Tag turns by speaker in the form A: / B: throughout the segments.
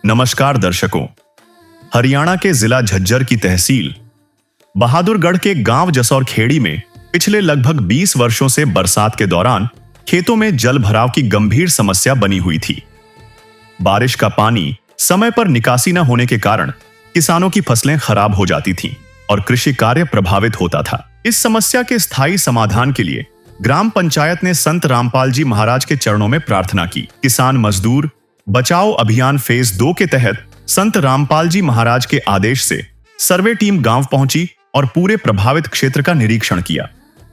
A: नमस्कार दर्शकों। हरियाणा के जिला झज्जर की तहसील बहादुरगढ़ के गांव जसौर खेड़ी में पिछले लगभग 20 वर्षों से बरसात के दौरान खेतों में जल भराव की गंभीर समस्या बनी हुई थी। बारिश का पानी समय पर निकासी न होने के कारण किसानों की फसलें खराब हो जाती थीं और कृषि कार्य प्रभावित होता था। इस समस्या के स्थायी समाधान के लिए ग्राम पंचायत ने संत रामपाल जी महाराज के चरणों में प्रार्थना की। किसान मजदूर बचाओ अभियान फेज 2 के तहत संत रामपाल जी महाराज के आदेश से सर्वे टीम गांव पहुंची और पूरे प्रभावित क्षेत्र का निरीक्षण किया।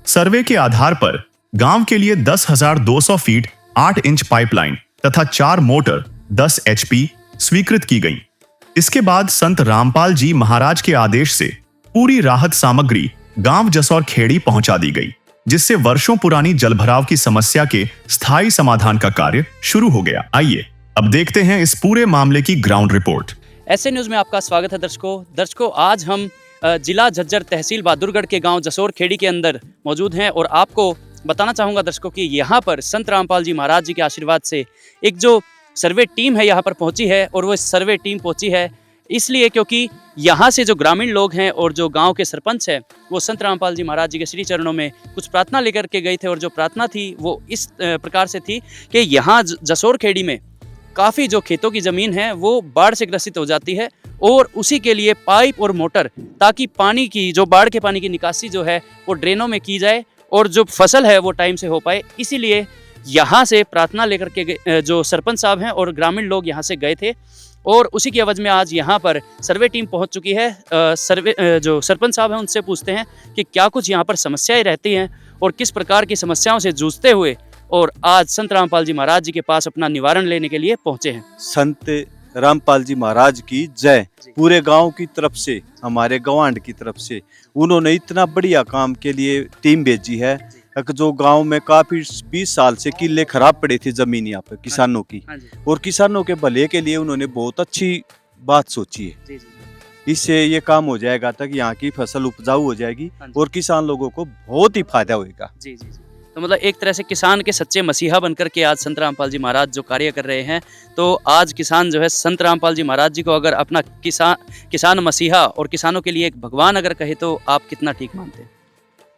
A: सर्वे के आधार पर गांव के लिए 10,200 फीट 8 इंच पाइपलाइन तथा 4 मोटर 10 HP स्वीकृत की गई। इसके बाद संत रामपाल जी महाराज के आदेश से पूरी राहत सामग्री गांव जसौर खेड़ी पहुंचा दी गई, जिससे वर्षों पुरानी जलभराव की समस्या के स्थायी समाधान का कार्य शुरू हो गया। आइए अब देखते हैं इस पूरे मामले की ग्राउंड रिपोर्ट।
B: ऐसे न्यूज़ में आपका स्वागत है दर्शकों, आज हम जिला झज्जर तहसील बहादुरगढ़ के गांव जसौर खेड़ी के अंदर मौजूद हैं और आपको बताना चाहूँगा दर्शकों कि यहाँ पर संत रामपाल जी महाराज जी के आशीर्वाद से एक जो सर्वे टीम है यहाँ पर पहुँची है। और वो सर्वे टीम पहुँची है इसलिए क्योंकि यहाँ से जो ग्रामीण लोग हैं और जो गांव के सरपंच हैं वो संत रामपाल जी महाराज जी के श्री चरणों में कुछ प्रार्थना लेकर के गए थे। और जो प्रार्थना थी वो इस प्रकार से थी कि यहाँ जसौर खेड़ी में काफ़ी जो खेतों की ज़मीन है वो बाढ़ से ग्रसित हो जाती है और उसी के लिए पाइप और मोटर, ताकि पानी की जो बाढ़ के पानी की निकासी जो है वो ड्रेनों में की जाए और जो फसल है वो टाइम से हो पाए। इसीलिए यहाँ से प्रार्थना लेकर के जो सरपंच साहब हैं और ग्रामीण लोग यहाँ से गए थे और उसी की एवज में आज यहाँ पर सर्वे टीम पहुँच चुकी है। जो सरपंच साहब हैं उनसे पूछते हैं कि क्या कुछ यहाँ पर समस्याएं रहती हैं और किस प्रकार की समस्याओं से जूझते हुए और आज संत रामपाल जी महाराज जी के पास अपना निवारण लेने के लिए पहुंचे हैं।
C: संत रामपाल जी महाराज की जय। पूरे गांव की तरफ से, हमारे गवांड की तरफ से उन्होंने इतना बढ़िया काम के लिए टीम भेजी है। जो गांव में काफी 20 साल से किले खराब पड़े थे जमीन यहाँ पे किसानों की, और किसानों के भले के लिए उन्होंने बहुत अच्छी बात सोची है। इससे ये काम हो जाएगा तक यहाँ की फसल उपजाऊ हो जाएगी और किसान लोगों को बहुत ही फायदा होगा।
B: तो मतलब एक तरह से किसान के सच्चे मसीहा बनकर के आज संत रामपाल जी महाराज जो कार्य कर रहे हैं, तो आज किसान जो है संत रामपाल जी महाराज जी को अगर अपना किसान मसीहा और किसानों के लिए एक भगवान अगर कहे तो आप कितना ठीक मानते हैं?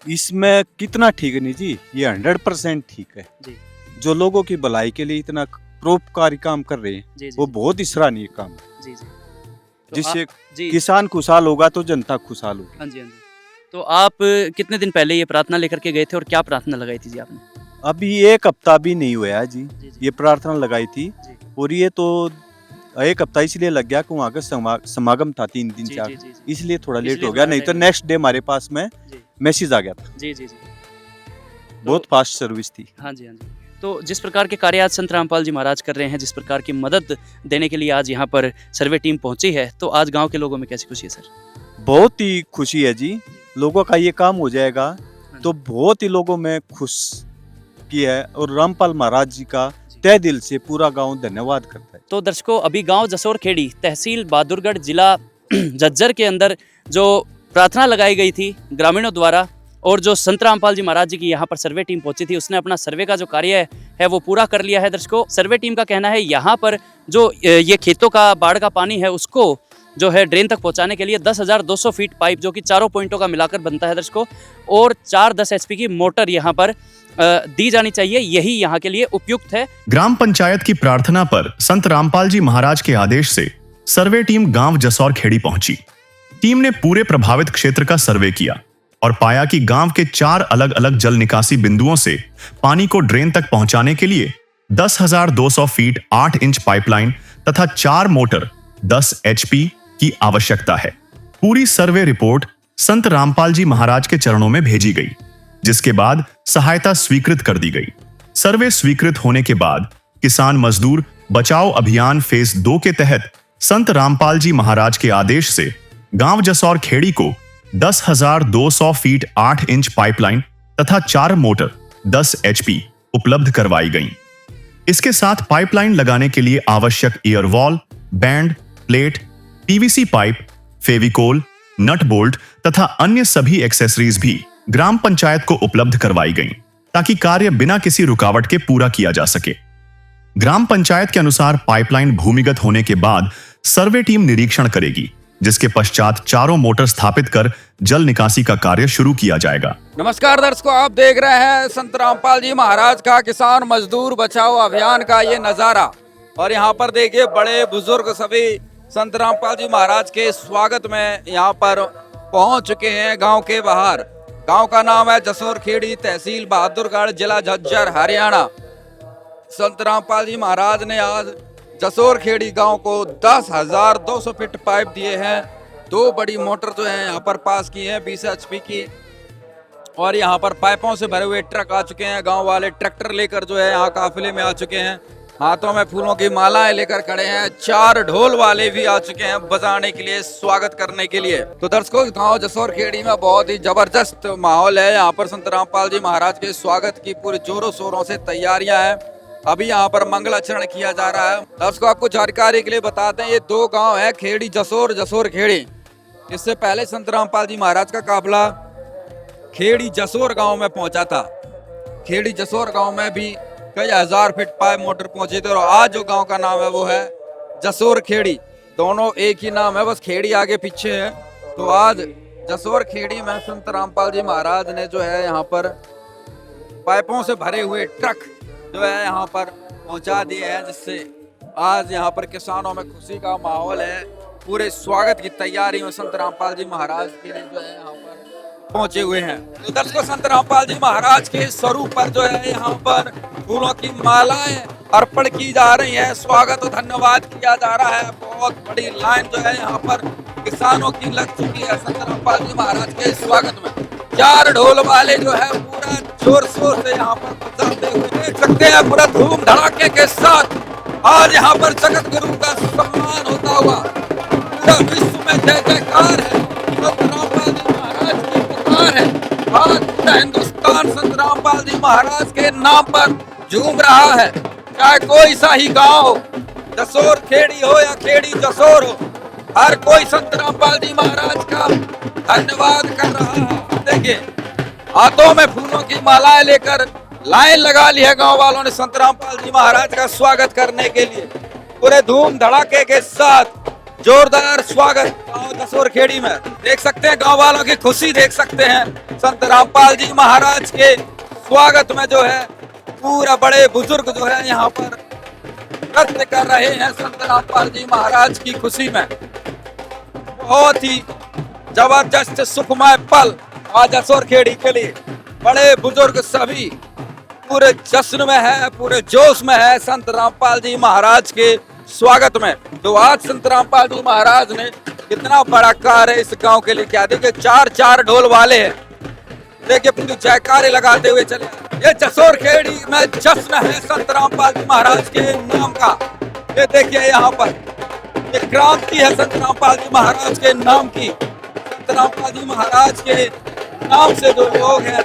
C: इसमें कितना ठीक है नहीं जी, ये 100% ठीक है जी। जो लोगों की भलाई के लिए इतना परोपकारी काम कर रहे हैं वो बहुत ही सराहनीय काम है। जिससे किसान खुशहाल होगा तो जनता खुशहाल होगी।
B: हाँ जी। तो आप कितने दिन पहले ये प्रार्थना लेकर के गए थे और क्या प्रार्थना लगाई थी जी आपने?
C: अभी 1 हफ्ता भी नहीं हुआ है जी। ये प्रार्थना लगाई थी और ये तो 1 हफ्ता इसलिए लग गया कि वहाँ का समागम था 3 दिन 4, इसलिए थोड़ा लेट हो गया। नहीं तो नेक्स्ट डे हमारे पास में मैसेज आ गया था। बहुत फास्ट सर्विस थी। हाँ जी।
B: तो जिस प्रकार के कार्य आज संत रामपाल जी महाराज कर रहे हैं, जिस प्रकार की मदद देने के लिए आज यहाँ पर सर्वे टीम पहुंची है, तो आज गाँव के लोगों में कैसी खुशी है सर?
C: बहुत ही खुशी है जी। लोगों का ये काम हो जाएगा तो बहुत ही लोगों में खुश की है और रामपाल महाराज जी का तहे दिल से पूरा गांव धन्यवाद करता है।
B: तो दर्शकों, अभी गांव जसौर खेड़ी तहसील बहादुरगढ़ जिला झज्जर के अंदर जो प्रार्थना लगाई गई थी ग्रामीणों द्वारा और जो संत रामपाल जी महाराज जी की यहाँ पर सर्वे टीम पहुंची थी, उसने अपना सर्वे का जो कार्य है वो पूरा कर लिया है। दर्शकों, सर्वे टीम का कहना है यहाँ पर जो ये खेतों का बाढ़ का पानी है उसको जो है ड्रेन तक पहुंचाने के लिए 10,200 फीट पाइप जो कि चारों पॉइंटों का मिलाकर बनता है दर्शकों, और 4 10 HP की मोटर यहाँ पर दी जानी चाहिए। यही यहाँ के लिए उपयुक्त है।
A: ग्राम पंचायत की प्रार्थना पर संत रामपाल जी महाराज के आदेश से सर्वे टीम गांव जसौर खेड़ी पहुंची। टीम ने पूरे प्रभावित क्षेत्र का सर्वे किया और पाया कि गांव के 4 अलग अलग जल निकासी बिंदुओं से पानी को ड्रेन तक पहुंचाने के लिए 10,200 फीट 8 इंच पाइपलाइन तथा 4 मोटर 10 HP की आवश्यकता है। पूरी सर्वे रिपोर्ट संत रामपाल जी महाराज के चरणों में भेजी गई, जिसके बाद सहायता स्वीकृत कर दी गई। सर्वे स्वीकृत होने के बाद किसान मजदूर बचाओ अभियान फेज 2 के तहत संत रामपाल जी महाराज के आदेश से गांव जसौर खेड़ी को 10,200 फीट 8 इंच पाइपलाइन तथा 4 मोटर 10 HP उपलब्ध करवाई गई। इसके साथ पाइपलाइन लगाने के लिए आवश्यक air valve, band, plate, PVC pipe, Fevicol, nut bolt तथा अन्य सभी एक्सेसरीज भी ग्राम पंचायत को उपलब्ध करवाई गईं, ताकि कार्य बिना किसी रुकावट के पूरा किया जा सके। ग्राम पंचायत के अनुसार पाइपलाइन भूमिगत होने के बाद सर्वे टीम निरीक्षण करेगी, जिसके पश्चात चारों मोटर स्थापित कर जल निकासी का कार्य शुरू किया जाएगा।
D: नमस्कार दर्शकों, आप देख रहे हैं संत रामपाल जी महाराज का किसान मजदूर बचाओ अभियान का ये नजारा। और यहाँ पर देखिए बड़े बुजुर्ग सभी संत रामपाल जी महाराज के स्वागत में यहाँ पर पहुंच चुके हैं गांव के बाहर। गांव का नाम है जसोर खेड़ी, तहसील बहादुरगढ़, जिला झज्जर, हरियाणा। संत रामपाल जी महाराज ने आज जसोर खेड़ी गांव को 10,200 फीट पाइप दिए हैं। 2 बड़ी मोटर जो है यहाँ पर पास की है 20 HP की, और यहाँ पर पाइपों से भरे हुए ट्रक आ चुके हैं। गांव वाले ट्रैक्टर लेकर जो है यहाँ काफिले में आ चुके हैं, हाथों में फूलों की मालाएं लेकर खड़े हैं। 4 ढोल वाले भी आ चुके हैं बजाने के लिए, स्वागत करने के लिए। तो दर्शकों, गांव जसोर खेड़ी में बहुत ही जबरदस्त माहौल है। यहाँ पर संत रामपाल जी महाराज के स्वागत की पूरी जोरों शोरों से तैयारियां हैं। अभी यहाँ पर मंगलाचरण किया जा रहा है। दर्शकों, आपको जानकारी के लिए बताते हैं, ये 2 गांव है, खेड़ी जसोर, जसोर खेड़ी। इससे पहले संत रामपाल जी महाराज का काफिला खेड़ी जसोर गांव में पहुंचा था। खेड़ी जसोर गांव में भी कई हजार फीट पाइप मोटर पहुंचे थे। और आज जो गांव का नाम है वो है जसोर खेड़ी। दोनों एक ही नाम है, बस खेड़ी आगे पीछे है। तो आज जसोर खेड़ी में संत रामपाल जी महाराज ने जो है यहाँ पर पाइपों से भरे हुए ट्रक जो है यहाँ पर पहुंचा दिए हैं, जिससे आज यहाँ पर किसानों में खुशी का माहौल है। पूरे स्वागत की तैयारी में संत रामपाल जी महाराज के लिए जो है यहाँ पर पहुंचे हुए हैं। तो दर्शकों, संत रामपाल जी महाराज के स्वरूप पर जो है यहाँ पर फूलों की मालाएं अर्पण की जा रही है, स्वागत और धन्यवाद किया जा रहा है। बहुत बड़ी लाइन जो है यहाँ पर किसानों की लग चुकी है संत रामपाल जी महाराज के स्वागत में। 4 ढोल वाले जो है पूरा जोर शोर से यहाँ पर बजाते हुए देख सकते हैं, पूरा धूम धड़ाके के साथ आज यहाँ पर जगत गुरु का सम्मान होता हुआ पूरा विश्व में जय जयकार है। संत रामपाल जी महाराज की पुकार है। आज पूरा हिंदुस्तान संत रामपाल जी महाराज के नाम पर झूम रहा है। चाहे कोई सा ही गाँव हो, जसोर खेड़ी हो या खेड़ी जसोर हो, हर कोई संत रामपाल जी महाराज का धन्यवाद कर रहा है। देखिए, हाथों में फूलों की मालाएं लेकर लाइन लगा ली है गांव वालों ने संत रामपाल जी महाराज का स्वागत करने के लिए। पूरे धूम धड़ाके के साथ जोरदार स्वागत गांव जसोर खेड़ी में। देख सकते हैं गांव वालों की खुशी, देख सकते हैं संत रामपाल जी महाराज के स्वागत में जो है पूरा बड़े बुजुर्ग जो है यहाँ पर नृत्य कर रहे हैं संत रामपाल जी महाराज की खुशी में। बहुत ही जबरदस्त सुखमय पल आज जसोर खेड़ी के लिए। बड़े बुजुर्ग सभी पूरे जश्न में है, पूरे जोश में है संत रामपाल जी महाराज के स्वागत में। तो आज संत रामपाल जी महाराज ने कितना बड़ा कार्य इस गांव के लिए किया। देखिए, 4 ढोल वाले हैं, देखिए पूरी जयकारे लगाते हुए चले। ये जसोर खेड़ी में जश्न है संत रामपाल जी महाराज के नाम का। ये देखिए यहाँ पर ये क्रांति है संत रामपाल जी महाराज के नाम की। संत रामपाल जी महाराज के नाम से जो लोग हैं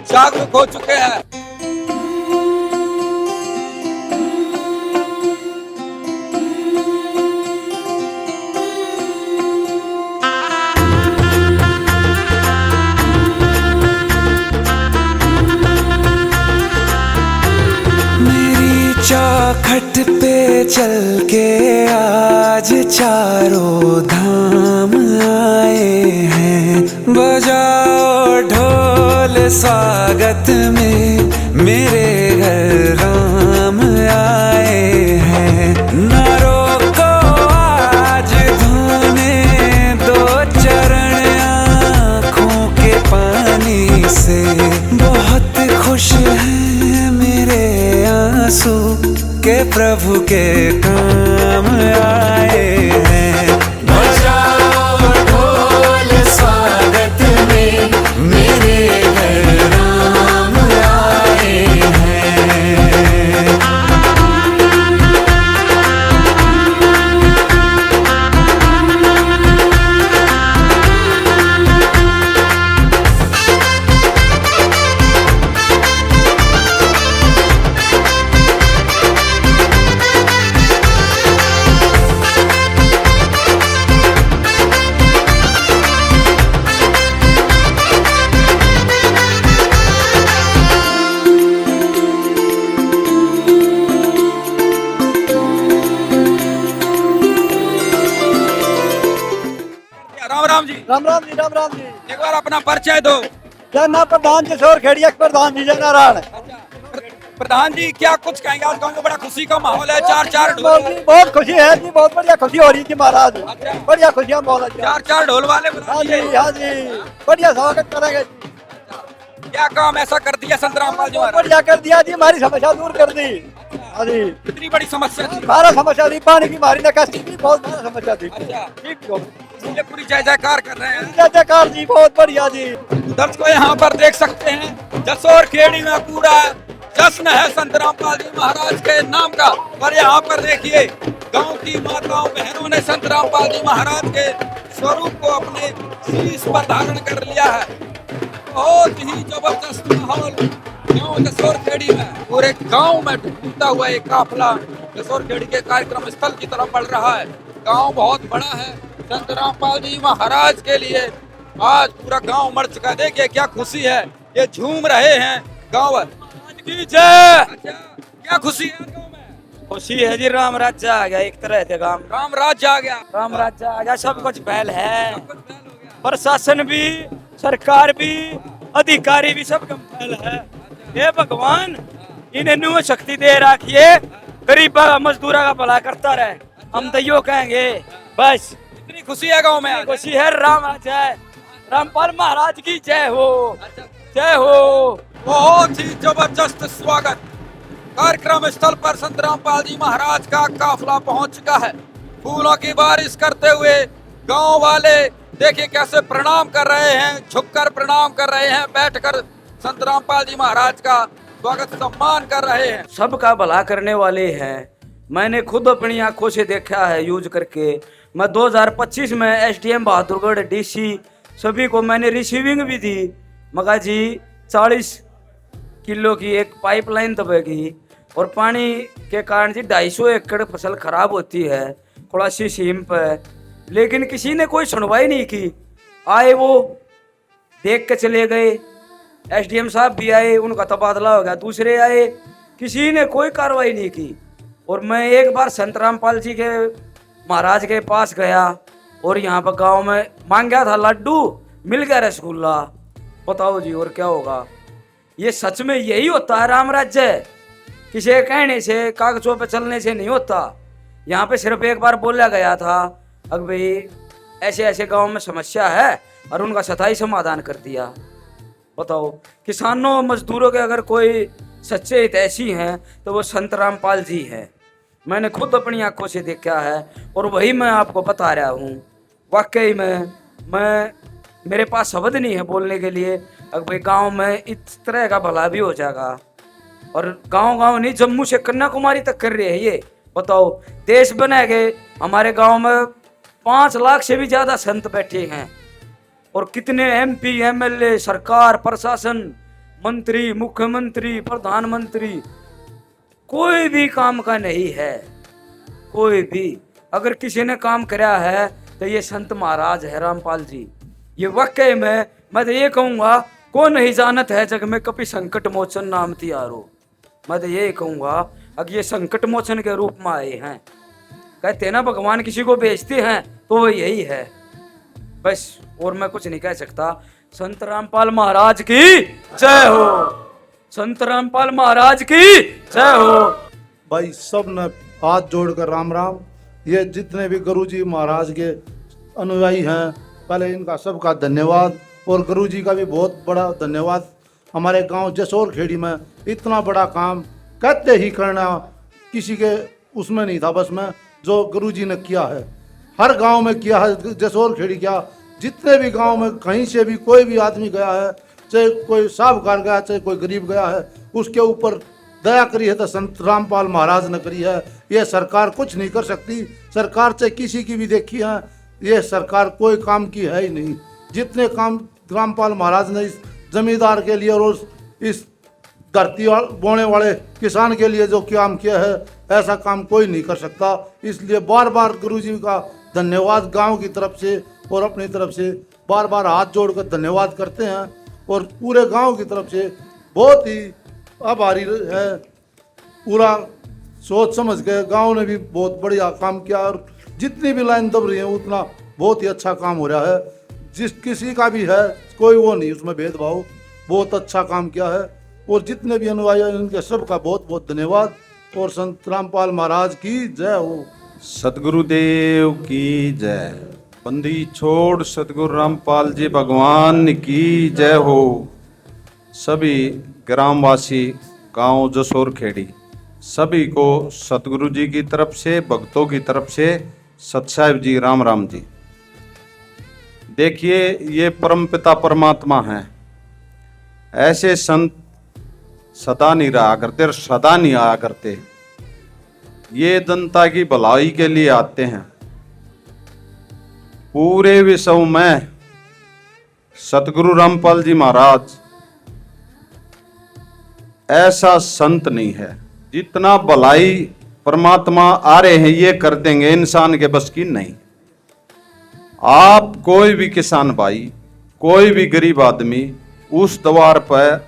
D: जागरूक हो चुके हैं।
E: चौखट पे चल के आज चारों धाम आए हैं। बजाओ ढोल स्वागत में, मेरे घर राम आए हैं। न रोको आज धोने दो चरण आँखों के पानी से। बहुत खुश हैं मेरे आंसू के प्रभु के काम आए हैं। बजाओ ढोल स्वागत में, मेरे घर राम आए हैं।
D: राम जी।
F: राम राम जी, राम राम जी।
D: एक बार अपना परिचय दो।
F: जना प्रधान जसोर खेड़िया के प्रधान जी जय नारायण।
D: प्रधान जी क्या कुछ कहेंगे? आज गाँव में बड़ा खुशी का माहौल है। चार चार ढोल,
F: बहुत खुशी है जी, बहुत बढ़िया खुशी हो रही थी महाराज। बढ़िया खुशियाँ बहुत है।
D: चार चार ढोल वाले
F: हाँ
D: बुला
F: जी,
D: लिए।
F: हाँ जी, बढ़िया स्वागत करेंगे।
D: क्या काम ऐसा कर दिया संत रामपाल जी महाराज?
F: बढ़िया कर दिया जी, हमारी समस्या दूर कर दी। हाँ जी,
D: कितनी बड़ी समस्या थी?
F: हमारा समस्या थी, पानी की हमारी निकासी की बहुत बड़ा समस्या थी।
D: अच्छा,
F: ठीक हो,
D: इसलिए पूरी जय जयकार कर रहे हैं।
F: जय जयकार जी, बहुत बढ़िया जी।
D: दर्शकों यहाँ पर देख सकते हैं जसोर खेड़ी में पूरा जश्न है संत रामपाल जी महाराज के नाम का। और यहाँ पर देखिए गांव की माताओं बहनों ने संत रामपाल जी महाराज के स्वरूप को अपने शीश पर धारण कर लिया है। बहुत ही जबरदस्त माहौल गांव जसोर खेड़ी में, पूरे गांव में घूमता हुआ एक काफिला जसोर खेड़ी के कार्यक्रम स्थल की तरफ बढ़ रहा है। गांव बहुत बड़ा है। संत रामपाल जी महाराज के लिए आज पूरा गांव मर चुका है। देखिए क्या खुशी है, ये झूम रहे हैं गांव की जय। क्या खुशी है गांव में?
G: खुशी है जी, राम राज्य आ गया। एक तरह से काम
D: राम राज्य आ गया।
G: राम राज्य आ गया, सब कुछ पहल है।
D: सब कुछ पहल हो गया।
G: प्रशासन भी, सरकार भी, अधिकारी भी, सब कम पहल है। हे भगवान, इन्हें न्यू शक्ति दे रखिए, गरीब मजदूरा का भला करता रहे। हम तो यो कहेंगे बस।
D: इतनी खुशी है गांव में आज।
G: खुशी है। राम जय, रामपाल महाराज की जय हो, जय हो।
D: बहुत ही जबरदस्त स्वागत। कार्यक्रम स्थल पर संत रामपाल जी महाराज का काफिला पहुंच चुका है। फूलों की बारिश करते हुए गांव वाले देखिए कैसे प्रणाम कर रहे हैं, झुककर प्रणाम कर रहे हैं, बैठकर संत रामपाल जी महाराज का स्वागत सम्मान कर रहे हैं।
G: सबका भला करने वाले हैं। मैंने खुद अपनी आंखों से देखा है यूज करके। मैं 2025 में एसडीएम बहादुरगढ़ डीसी सभी को मैंने रिसीविंग भी दी। मगा जी 40 किलो की एक पाइपलाइन दबेगी और पानी के कारण जी 250 एकड़ फसल खराब होती है कोड़ासी सीम पर, लेकिन किसी ने कोई सुनवाई नहीं की। आए वो देख के चले गए, एसडीएम साहब भी आए, उनका तबादला हो गया, दूसरे आए, किसी ने कोई कार्रवाई नहीं की। और मैं एक बार संत रामपाल जी के महाराज के पास गया और यहाँ पर गांव में मांग गया था लड्डू, मिल गया रसगुल्ला। बताओ जी और क्या होगा? ये सच में यही होता है राम राज्य? किसी के कहने से, कागजों पे चलने से नहीं होता। यहाँ पे सिर्फ एक बार बोला गया था अब भाई ऐसे ऐसे गांव में समस्या है और उनका स्थायी समाधान कर दिया। बताओ, किसानों मजदूरों के अगर कोई सच्चे हितैषी हैं तो वो संत रामपाल जी हैं। मैंने खुद अपनी आंखों से देखा है और वही मैं आपको बता रहा हूँ। वाकई में मेरे पास शब्द नहीं है बोलने के लिए। अगर भाई गांव में इस तरह का भला भी हो जाएगा, और गांव नहीं, जम्मू से कन्याकुमारी तक कर रहे हैं ये। बताओ, देश बनाएंगे। हमारे गांव में 5 लाख से भी ज्यादा संत बैठे हैं और कितने एमपी, एमएलए, सरकार, प्रशासन, मंत्री, मुख्यमंत्री, प्रधानमंत्री, कोई भी काम का नहीं है। कोई भी अगर किसी ने काम कराया है तो ये संत महाराज है रामपाल जी। ये वाकई में मैं तो ये कहूँगा, कौन नहीं जानत है जग में कभी संकट मोचन नाम तियारो। मैं तो ये कहूँगा, अगर ये संकट मोचन के रूप में आए हैं, कहते हैं ना भगवान किसी को भेजते हैं तो वो यही है बस। और मैं कुछ नहीं कह सकता। संत रामपाल महाराज की जय हो, संत रामपाल महाराज की जय हो।
H: भाई सब ने हाथ जोड़कर राम राम। ये जितने भी गुरुजी महाराज के अनुयायी हैं, पहले इनका सबका धन्यवाद, और गुरुजी का भी बहुत बड़ा धन्यवाद। हमारे गांव जसोर खेड़ी में इतना बड़ा काम कहते ही करना किसी के उसमें नहीं था बस में, जो गुरुजी ने किया है हर गांव में किया है। जसोर खेड़ी क्या, जितने भी गांव में कहीं से भी कोई भी आदमी गया है, चाहे कोई साहूकार गया, चाहे कोई गरीब गया है, उसके ऊपर दया करी है तो संत रामपाल महाराज ने करी है। ये सरकार कुछ नहीं कर सकती। सरकार से किसी की भी देखी है, ये सरकार कोई काम की है ही नहीं। जितने काम रामपाल महाराज ने इस जमींदार के लिए और इस धरती बोने वाले किसान के लिए जो काम किया है, ऐसा काम कोई नहीं कर सकता। इसलिए बार बार गुरुजी का धन्यवाद गांव की तरफ से और अपनी तरफ से बार बार हाथ जोड़कर धन्यवाद करते हैं। और पूरे गांव की तरफ से बहुत ही आभारी है। पूरा सोच समझ के गांव ने भी बहुत बढ़िया काम किया और जितनी भी लाइन दब रही है उतना बहुत ही अच्छा काम हो रहा है। जिस किसी का भी है, कोई वो नहीं उसमें भेदभाव, बहुत अच्छा काम किया है। और जितने भी अनुयायी हैं उनके सबका बहुत बहुत धन्यवाद। और संत रामपाल महाराज की जय हो।
C: सतगुरुदेव की जय। बंदी छोड़ सतगुरु रामपाल जी भगवान की जय हो। सभी ग्रामवासी, गांव जसोर खेड़ी, सभी को सतगुरु जी की तरफ से, भक्तों की तरफ से सत साहिब जी राम राम जी। देखिए, ये परमपिता परमात्मा हैं। ऐसे संत सदा नहीं रहा करते और सदा नहीं आया करते। ये जनता की भलाई के लिए आते हैं। पूरे विश्व में सतगुरु रामपाल जी महाराज ऐसा संत नहीं है। जितना भलाई परमात्मा आ रहे हैं ये कर देंगे, इंसान के बस की नहीं। आप कोई भी किसान भाई, कोई भी गरीब आदमी उस द्वार पर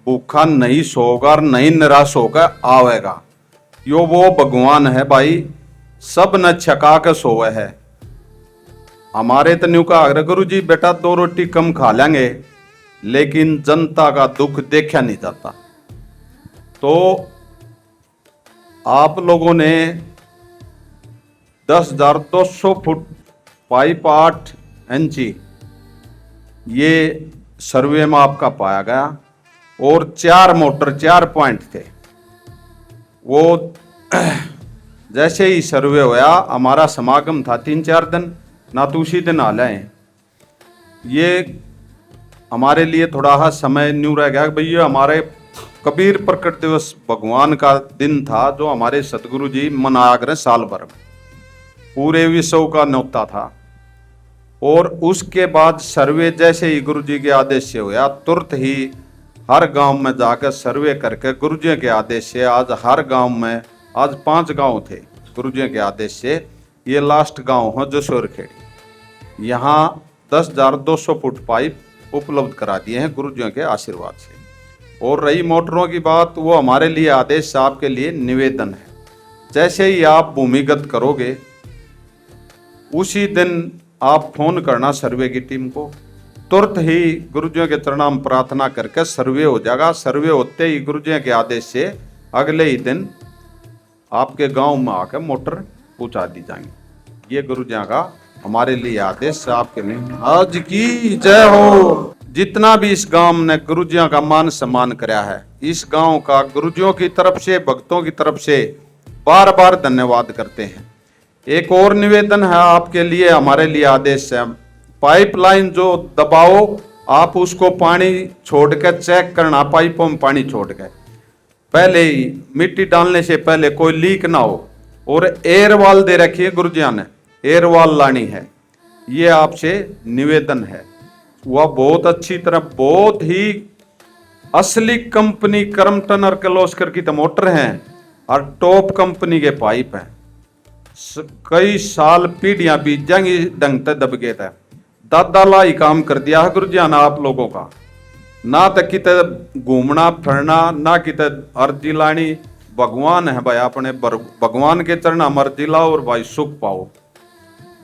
C: भूखा नहीं सोगा और नहीं निराश होकर आवेगा। यो वो भगवान है भाई, सब न छका के सोवे है। हमारे तन्यू का आग्रह, गुरु जी बेटा 2 रोटी कम खा लेंगे, लेकिन जनता का दुख देखा नहीं जाता। तो आप लोगों ने 10,200 फुट पाइप 8 इंची ये सर्वे में आपका पाया गया और 4 मोटर 4 पॉइंट थे। वो जैसे ही सर्वे होया, हमारा समागम था 3-4 दिन, ना तो उसी दिन आ लाए। ये हमारे लिए थोड़ा सा समय न्यू रह गया। भैया हमारे कबीर प्रकट दिवस भगवान का दिन था जो हमारे सतगुरु जी मनाया करें साल भर में, पूरे विश्व का न्योता था। और उसके बाद सर्वे जैसे ही गुरु जी के आदेश से हुआ, तुरंत ही हर गांव में जाकर सर्वे करके गुरु जी के आदेश से आज हर गांव में, आज 5 गांव थे गुरु जी के आदेश से, ये लास्ट गांव है जसोर खेड़ी। यहाँ 10,200 फुट पाइप उपलब्ध करा दिए हैं गुरु जी के आशीर्वाद से। और रही मोटरों की बात, वो हमारे लिए आदेश, आपके लिए निवेदन है। जैसे ही आप भूमिगत करोगे उसी दिन आप फोन करना सर्वे की टीम को, तुरंत ही गुरुजियों के चरणों में प्रार्थना करके सर्वे हो जाएगा। सर्वे होते ही गुरुजियों के आदेश से अगले ही दिन आपके गांव में आकर मोटर पहुंचा दी जाएंगी। ये गुरुजियों का हमारे लिए आदेश, आपके लिए आज की जय हो। जितना भी इस गांव ने गुरुजियों का मान सम्मान कराया है, इस गांव का गुरुजियों की तरफ से, भक्तों की तरफ से बार बार धन्यवाद करते हैं। एक और निवेदन है आपके लिए, हमारे लिए आदेश है, पाइपलाइन जो दबाओ आप उसको पानी छोड़ के चेक करना, पाइपों में पानी छोड़ के पहले ही, मिट्टी डालने से पहले कोई लीक ना हो। और एयर वाल दे रखी है गुरुजिया ने, एयर वाल लानी है, ये आपसे निवेदन है। वह बहुत अच्छी तरह, बहुत ही असली कंपनी क्रम्पटन और किर्लोस्कर की तो मोटर हैं और टॉप कंपनी के पाइप हैं। कई साल पीढ़ियां बीत जाएंगी ढंग से दब गए थे। दादा ला ही काम कर दिया है गुरुजिया ने आप लोगों का, ना तो किते घूमना फिरना, ना किते अर्जी लानी। भगवान है भाई, अपने भगवान के चरणा मर्जी लाओ और भाई सुख पाओ।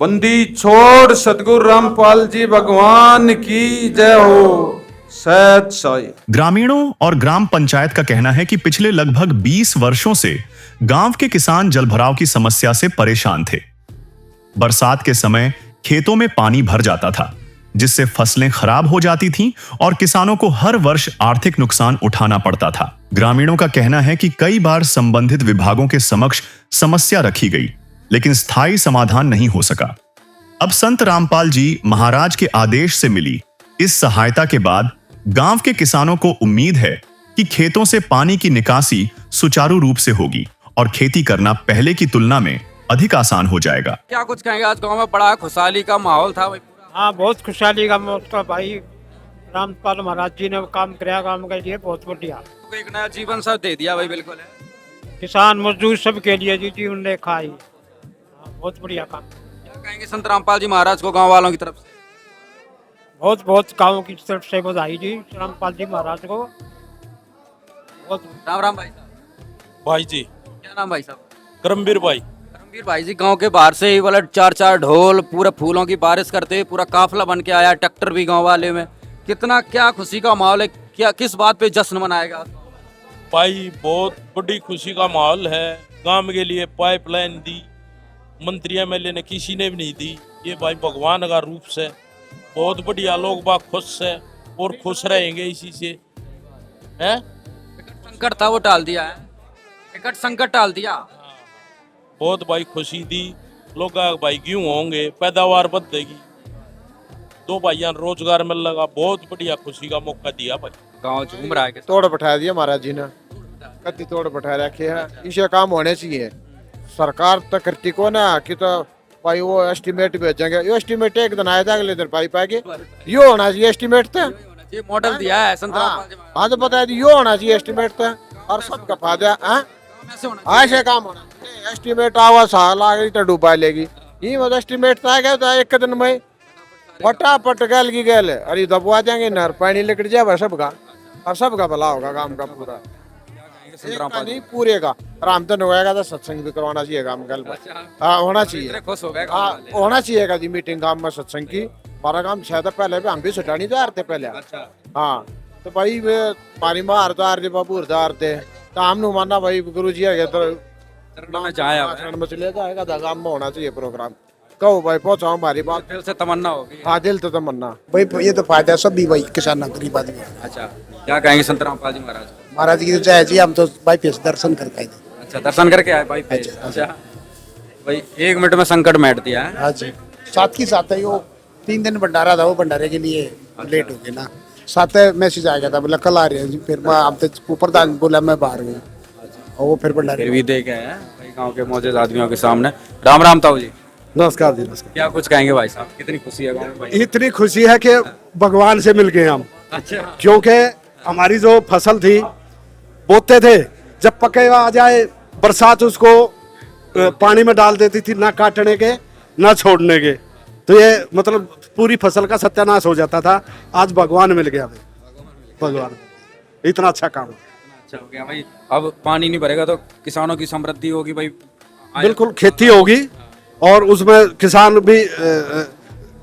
C: बंदी छोड़ सतगुरु रामपाल जी भगवान की जय हो। सत साई।
A: ग्रामीणों और ग्राम पंचायत का कहना है कि पिछले लगभग 20 वर्षों से गांव के किसान जलभराव की समस्या से परेशान थे। बरसात के समय खेतों में पानी भर जाता था, जिससे फसलें खराब हो जाती थीं और किसानों को हर वर्ष आर्थिक नुकसान उठाना पड़ता था। ग्रामीणों का कहना है कि कई बार संबंधित विभागों के समक्ष समस्या रखी गई, लेकिन स्थायी समाधान नहीं हो सका। अब संत रामपाल जी महाराज के आदेश से मिली इस सहायता के बाद गांव के किसानों को उम्मीद है कि खेतों से पानी की निकासी सुचारू रूप से होगी और खेती करना पहले की तुलना में अधिक आसान हो जाएगा।
D: क्या कुछ कहेंगे, आज गांव में बड़ा खुशहाली का माहौल था भाई?
F: हाँ, बहुत खुशहाली का मौका भाई। रामपाल महाराज जी ने काम कराया गांव के लिए, बहुत बढ़िया।
D: एक नया जीवन सब दे दिया भाई। बिल्कुल है,
F: किसान मजदूर सबके लिए जी जीवन रेखा आई। बहुत बढ़िया काम।
D: क्या कहेंगे संत रामपाल जी महाराज को गांव वालों की तरफ से?
F: बहुत बहुत गाँव की तरफ से बधाई जी रामपाल जी महाराज को। बहुत
D: राम राम भाई साहब।
I: भाई जी,
D: क्या नाम भाई साहब?
I: करमवीर भाई।
D: रणवीर भाई जी गांव के बाहर से ही वाला चार चार ढोल पूरा फूलों की बारिश करते हुए पूरा काफिला बन के आया, ट्रैक्टर भी गांव वाले में, कितना क्या खुशी का माहौल है, क्या किस बात पे जश्न मनाएगा?
I: भाई बहुत बड़ी खुशी का माहौल है। गांव के लिए पाइपलाइन दी मंत्री एमएलए ने, किसी ने भी नहीं दी। ये भाई भगवान का रूप से बहुत बढ़िया, लोग बाग खुश है और खुश रहेंगे इसी से है।
D: संकट था वो टाल दिया है, टिकट संकट टाल दिया।
I: बहुत भाई खुशी दी लोग, भाई क्यों होंगे, पैदावार बढ़ेगी, दो भाइयों रोजगार मिल लगा, बहुत बढ़िया खुशी का मौका दिया भाई।
D: गांव झूम रहा है।
J: तोड़ बैठा दिया महाराज जी ने, कति तोड़ बैठा रखे है। इसे काम होने चाहिए, सरकार तो करती को ना कि तो भाई वो एस्टिमेट भेजेंगे, ये एस्टिमेट एक दिन आया था, अगले दिन पाई पाएगी। यो होना चाहिए एस्टिमेट तो,
D: ये मॉडल दिया है
J: हाँ तो बता दी, यो होना चाहिए एस्टिमेट तो, और सबका फायदा ऐसे काम होना चाहिए। एस्टिमेट आवा साल आ गई तो डूबा लेगी, ये मतलब एस्टिमेट तो आ गया तो एक दिन में फटाफट गल की गल, अरे दबवा देंगे नहर, पानी लिकट जाए सबका, और सबका भला होगा काम का पूरा, नहीं पूरे का। रामधन होएगा तो सत्संग भी करवाना चाहिए काम कल, हाँ होना चाहिए,
D: खुश हो गए।
J: हाँ होना चाहिए जी मीटिंग काम में सत्संग की। हमारा काम शायद पहले भी हम भी छुटा नहीं जा थे पहले, हाँ तो भाई पानी में हारदार थे बाबू हरदार थे, तो हमने माना भाई गुरु जी है तो चले जाएगा, काम में होना चाहिए प्रोग्राम। कहो भाई पहुंचाओ हमारी बात,
D: दिल से तमन्ना होगी।
J: हाँ दिल तो तमन्ना भाई, ये तो फायदा सब भी भाई किसान गरीब आदमी।
D: अच्छा, क्या कहेंगे संत रामपाल जी महाराज?
J: महाराज की जय जी, हम तो भाई पेश दर्शन करके आए थे।
D: अच्छा, दर्शन करके आए भाई पेश। अच्छा भाई, 1 मिनट में संकट मिट दिया है।
J: हाँ जी, साथ ही साथ है वो 3 दिन भंडारा था, वो भंडारे के लिए लेट हो गए ना, साथ मैसेज आ गया था बोला कल आ रहे हैं जी, फिर मैं अब तो प्रधान बोला मैं बाहर गई, और वो फिर भंडारे
D: भी देखे हैं भाई गांव के मौजूद आदमियों के सामने। राम राम ताऊ जी,
K: नमस्कार जी, नमस्कार।
D: क्या कुछ कहेंगे भाई साहब, कितनी खुशी है गांव में भाई?
K: इतनी खुशी है कि भगवान से मिल गए हम।
D: अच्छा,
K: क्योंकि हमारी जो फसल थी बोते थे, जब पके आ जाए बरसात उसको पानी में डाल देती थी, ना काटने के ना छोड़ने के, तो ये मतलब पूरी फसल का सत्यानाश हो जाता था। आज भगवान मिल गया हमें, भगवान इतना अच्छा काम।
D: अच्छा हो गया भाई। अब पानी नहीं भरेगा तो किसानों की समृद्धि होगी भाई,
K: बिल्कुल खेती होगी, और उसमें किसान भी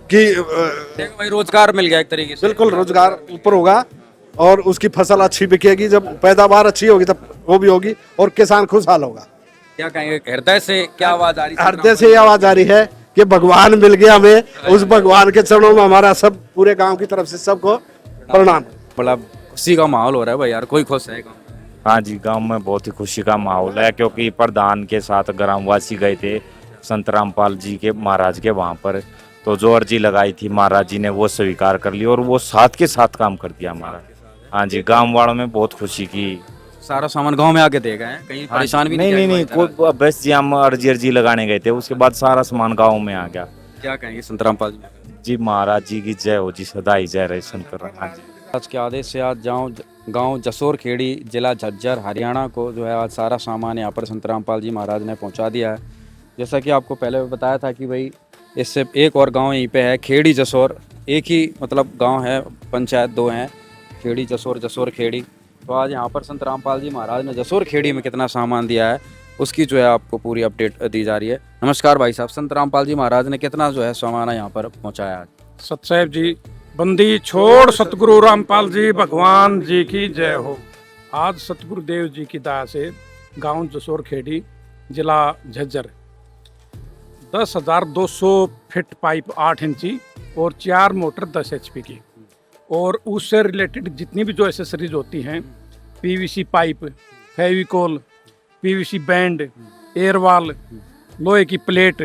D: देखो भाई रोजगार मिल गया एक तरीके से।
K: बिल्कुल रोजगार ऊपर होगा, और उसकी फसल अच्छी बिकेगी, जब पैदावार अच्छी होगी तब वो भी होगी, और किसान खुशहाल होगा।
D: क्या कहेंगे, हृदय से क्या आवाज आ रही है?
K: हृदय से ये आवाज आ रही है कि भगवान मिल गया हमें, उस भगवान के चरणों में हमारा सब पूरे गांव की तरफ से सबको प्रणाम।
D: बड़ा खुशी का माहौल हो रहा है भाई यार, कोई खुश है गाँव?
L: हाँ जी, गांव में बहुत ही खुशी का माहौल है, क्योंकि प्रधान के साथ ग्रामवासी गए थे संत रामपाल जी के महाराज के वहाँ पर, तो जो अर्जी लगाई थी महाराज जी ने वो स्वीकार कर ली, और वो साथ के साथ काम कर दिया हमारा। हाँ जी, गांव वालों में बहुत खुशी की।
D: सारा सामान गांव में आके दे गए हैं, कहीं परेशान भी
L: नहीं, कोई बस जी हम अर्जी लगाने गए थे, उसके बाद सारा सामान गाँव में आ गया।
D: क्या कहेंगे संत रामपाल
L: जी? महाराज जी की जय हो जी, सदा ही जय रहे संत। हाँ जी,
D: आज के आदेश से आज गांव जसोर खेड़ी जिला झज्जर हरियाणा को जो है आज सारा सामान यहाँ पर संत रामपाल जी महाराज ने पहुँचा दिया है। जैसा कि आपको पहले बताया था कि भाई इससे एक और गांव यहीं पे है खेड़ी जसोर, एक ही मतलब गांव है, पंचायत 2 हैं, खेड़ी जसोर, जसोर खेड़ी। तो आज यहाँ पर संत रामपाल जी महाराज ने जसोर खेड़ी में कितना सामान दिया है उसकी जो है आपको पूरी अपडेट दी जा रही है। नमस्कार भाई साहब, संत रामपाल जी महाराज ने कितना जो है सामान यहाँ पर पहुँचाया आज?
F: सतसाहिब जी, बंदी छोड़ सतगुरु रामपाल जी भगवान जी की जय हो। आज सतगुरुदेव जी की दया से गांव जसोर खेड़ी जिला झज्जर 10,200 फीट पाइप 8 इंची और 4 मोटर 10 HP की, और उससे रिलेटेड जितनी भी जो एसेसरीज होती हैं, PVC pipe, Fevicol, PVC bend, एयरवाल, लोहे की प्लेट,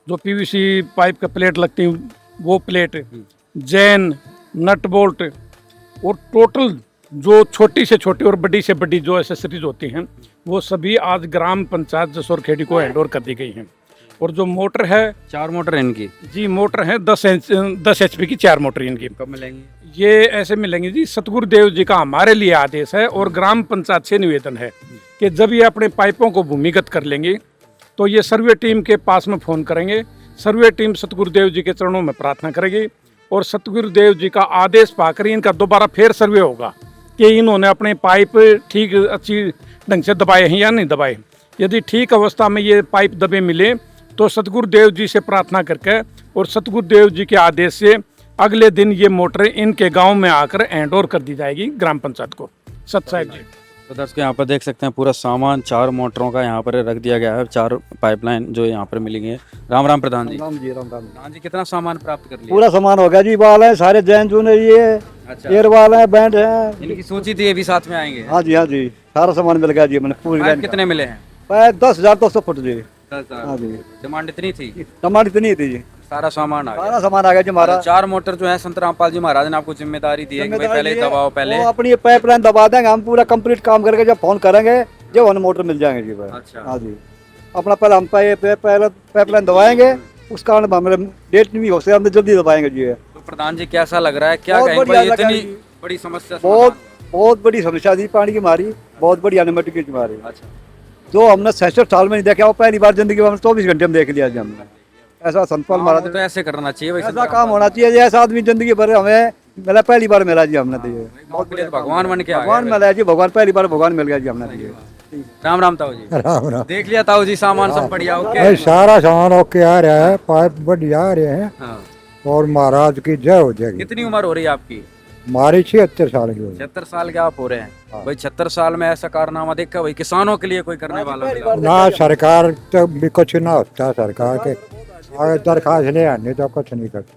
F: जो PVC पाइप का प्लेट लगती है वो प्लेट, जैन, नट बोल्ट, और टोटल जो छोटी से छोटी और बड़ी से बड़ी जो एसेसरीज होती हैं वो सभी आज ग्राम पंचायत जसोर खेड़ी को हैंड ओवर कर दी गई हैं। और जो मोटर है,
D: 4 मोटर इनकी
F: जी, मोटर है 10 HP की 4 मोटर इनकी।
D: कब मिलेंगी?
F: ये ऐसे मिलेंगे जी, सतगुरुदेव जी का हमारे लिए आदेश है और ग्राम पंचायत से निवेदन है कि जब ये अपने पाइपों को भूमिगत कर लेंगे तो ये सर्वे टीम के पास में फ़ोन करेंगे, सर्वे टीम सतगुरुदेव जी के चरणों में प्रार्थना करेगी, और सतगुरुदेव जी का आदेश पाकर इनका दोबारा फिर सर्वे होगा कि इन्होंने अपने पाइप ठीक अच्छी ढंग से दबाए हैं या नहीं दबाए। यदि ठीक अवस्था में ये पाइप दबे मिले तो सतगुरुदेव जी से प्रार्थना करके और सतगुरुदेव जी के आदेश से अगले दिन ये मोटर इनके गांव में आकर हैंड ओवर कर दी जाएगी ग्राम पंचायत को। सत्साहिब जी।
D: तो दर्शक यहाँ पर देख सकते हैं पूरा सामान 4 मोटरों का यहाँ पर रख दिया गया है, 4 पाइपलाइन जो यहाँ पर मिलेंगे। राम राम प्रधान जी।
K: राम जी राम राम।
D: प्रधान जी कितना सामान प्राप्त कर लिया?
K: पूरा सामान हो गया जी, बाल है सारे जैन जून है, ये
D: अच्छा,
K: एयर वाल है, बैंड है।
D: इनकी सूची थी, ये भी साथ में आएंगे?
K: हाँ जी सारा सामान मिल गया जी मैंने पूरी।
D: पाइप कितने मिले हैं?
K: 10,200 फुट जी।
D: 10,000।
K: हाँ जी।
D: डिमांड इतनी थी?
K: डिमांड इतनी थी जी।
D: सारा सामान आ गया?
K: सारा सामान आ गया जी हमारा।
D: 4 मोटर जो है संत रामपाल जी महाराज ने आपको जिम्मेदारी दी है कि भाई पहले ही दबाओ। पहले
K: वो अपनी पाइपलाइन दबा देंगे, हम पूरा कंप्लीट काम करके जब फोन करेंगे जब हमें मोटर मिल जाएंगे जी भाई।
D: अच्छा।
K: हाँ जी, अपना पहले हम पाइपलाइन दबाएंगे, उस कारण हमें डेट नहीं हो सकती, हम जल्दी दबाएंगे जी।
D: तो प्रधान जी कैसा लग रहा है? क्या
K: बहुत
D: कहेंगे
K: बढ़िया
D: भाई,
K: लगा
D: इतनी
K: जी।
D: बड़ी समस्या?
K: बहुत बड़ी समस्या थी पानी की हमारी, बहुत बड़ी एनिमेटिक की हमारी,
D: अच्छा।
K: जो हमने 66 साल में नहीं देखा, वो पहली बार जिंदगी में हमने 24 घंटे में देख लिया जी हमने। ऐसा संतपाल
D: हाँ,
K: महाराज
D: वो तो ऐसे करना चाहिए भाई,
K: ऐसा काम होना चाहिए, ऐसा आदमी जिंदगी भर हमें मिला, पहली बार मिला जी हमने। तो ये
D: बहुत भगवान बन के आ
K: भगवान
D: गए।
K: मिला है जी, भगवान पहली बार भगवान मिल गया जी हमने। तो ये
D: राम राम ताऊ जी।
J: राम राम।
D: देख लिया ताऊ जी सामान सब बढ़िया? ओके।
J: सारा सामान ओके आ रहा है, पाइप बढ़िया आ रहे हैं
D: हाँ।
J: और महाराज की जय हो जाएगी।
D: कितनी उम्र हो रही है आपकी?
J: हमारी 76 साल की हो गई।
D: 76 साल के आप हो रहे हैं भाई। 76 साल में ऐसा कारनामा देखा भाई, किसानों के लिए कोई करने वाला मिला?
J: ना सरकार तो भी कुछ ना होता, सरकार के अगर दरखास्त ले आने तो कुछ नहीं करते,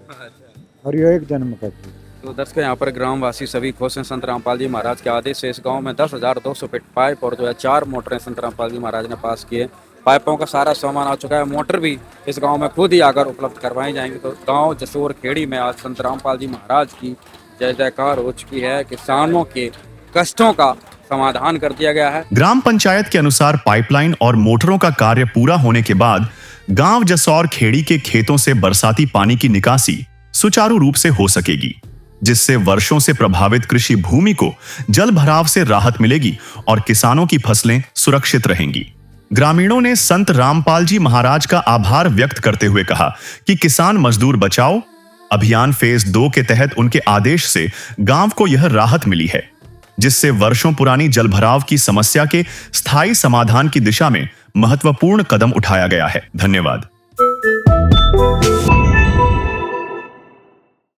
J: और ये एक जन्म करते।
D: तो दर्शकों यहाँ पर ग्रामवासी सभी खुश हैं। संत रामपाल जी महाराज के आदेश से इस गांव में 10,200 फीट पाइप और जो है 4 मोटरें संत रामपाल जी महाराज ने पास किए। पाइपों का सारा सामान आ चुका है, मोटर भी इस गांव में खुद ही आकर उपलब्ध करवाई जाएंगी। तो गांव जसोर खेड़ी में आज संत रामपाल जी महाराज की जय जयकार हो चुकी है। किसानों के कष्टों का समाधान कर दिया गया है।
A: ग्राम पंचायत के अनुसार पाइपलाइन और मोटरों का कार्य पूरा होने के बाद गांव जसौर खेड़ी के खेतों से बरसाती पानी की निकासी सुचारू रूप से हो सकेगी, जिससे वर्षों से प्रभावित कृषि भूमि को जल भराव से राहत मिलेगी और किसानों की फसलें सुरक्षित रहेंगी। ग्रामीणों ने संत रामपाल जी महाराज का आभार व्यक्त करते हुए कहा कि किसान मजदूर बचाओ अभियान फेज 2 के तहत उनके आदेश से गांव को यह राहत मिली है, जिससे वर्षों पुरानी जलभराव की समस्या के स्थायी समाधान की दिशा में महत्वपूर्ण कदम उठाया गया है। धन्यवाद।